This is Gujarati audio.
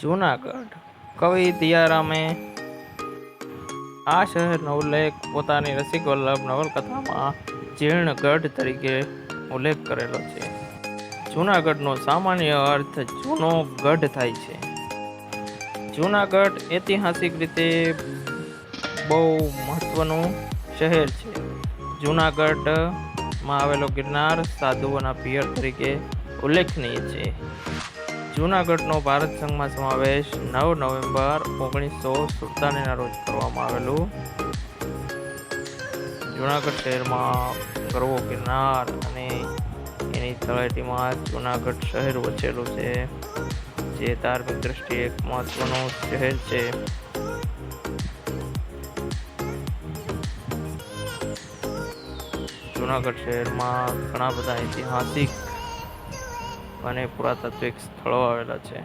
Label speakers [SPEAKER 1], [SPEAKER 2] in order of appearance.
[SPEAKER 1] જૂનાગઢ કવિ દયારામે આ શહેરનો ઉલ્લેખ પોતાની રસિકવલ્લભ નવલકથામાં જીર્ણગઢ તરીકે ઉલ્લેખ કરેલો છે. જૂનાગઢનો સામાન્ય અર્થ જૂનો ગઢ થાય છે. જૂનાગઢ ઐતિહાસિક રીતે બહુ મહત્વનું શહેર છે. જૂનાગઢમાં આવેલો ગિરનાર સાધુઓના પિયર તરીકે ઉલ્લેખનીય છે. જૂનાગઢનો ભારત સંઘમાં સમાવેશ 9 નવેમ્બર 1947ના રોજ કરવામાં આવેલું. જૂનાગઢ શહેરમાં ગરવો ગિરનાર અને એની તળેટીમાં જૂનાગઢ શહેર વસેલું છે, જે ધાર્મિક દ્રષ્ટિએ એક મહત્વનું શહેર છે. જૂનાગઢ શહેરમાં ઘણા બધા ઐતિહાસિક અને પુરાતાત્વિક સ્થળો આવેલા છે.